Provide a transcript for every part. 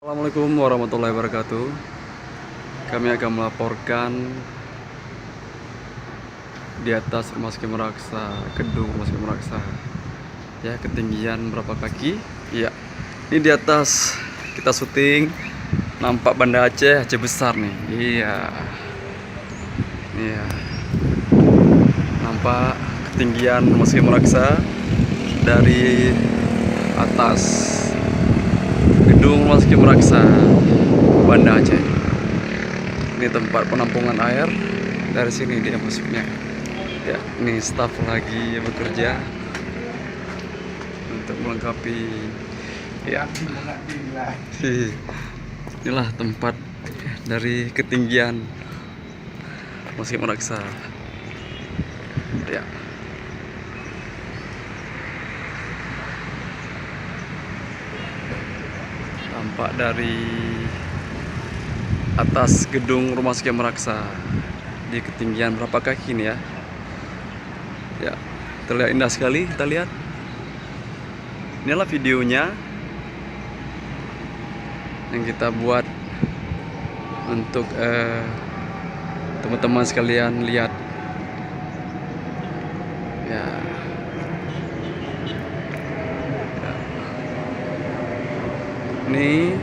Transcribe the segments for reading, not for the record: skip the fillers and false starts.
Assalamualaikum warahmatullahi wabarakatuh. Kami akan melaporkan di atas Rumah Sakit Meraksa, gedung Rumah Sakit Meraksa. Ya, ketinggian berapa kaki? Iya. Ini di atas kita syuting, nampak Banda Aceh, Aceh besar nih. Iya. Iya. Nampak ketinggian Rumah Sakit Meraksa dari atas gedung Rumah Sakit Meraksa Banda Aceh. Ini tempat penampungan air, dari sini dia masuknya. Ya, ini staf lagi bekerja untuk melengkapi. Ya, inilah tempat dari ketinggian Rumah Sakit Meraksa. Ya. Tampak dari atas gedung Rumah Sakit Meraksa di ketinggian berapa kaki ini ya? Ya, terlihat indah sekali. Kita lihat. Inilah videonya yang kita buat untuk teman-teman sekalian lihat. Ya. Ini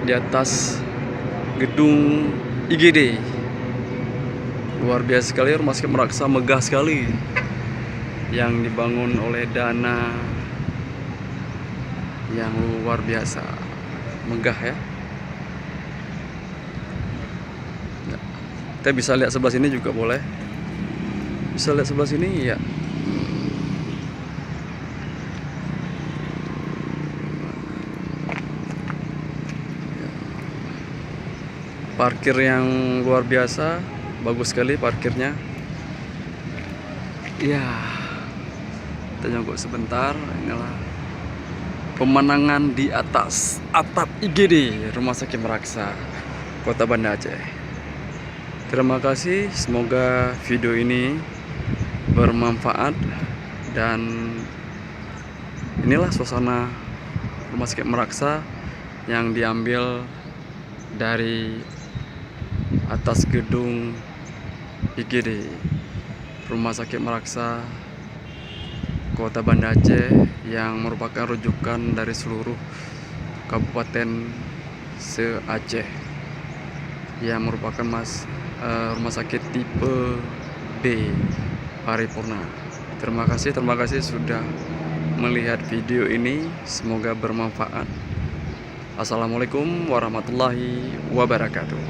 di atas gedung IGD. Luar biasa sekali, Rumah Sakit Meraksa megah sekali, yang dibangun oleh dana yang luar biasa, megah ya. Kita bisa lihat sebelah sini juga boleh. Bisa lihat sebelah sini ya. Parkir yang luar biasa, bagus sekali parkirnya. Ya, kita jongkok sebentar. Inilah pemandangan di atas atap IGD Rumah Sakit Meraksa, Kota Banda Aceh. Terima kasih, semoga video ini bermanfaat. Dan inilah suasana Rumah Sakit Meraksa yang diambil dari atas gedung IGD Rumah Sakit Meraksa Kota Banda Aceh, yang merupakan rujukan dari seluruh kabupaten se-Aceh, yang merupakan rumah sakit tipe B paripurna. Terima kasih sudah melihat video ini, semoga bermanfaat. Assalamualaikum warahmatullahi wabarakatuh.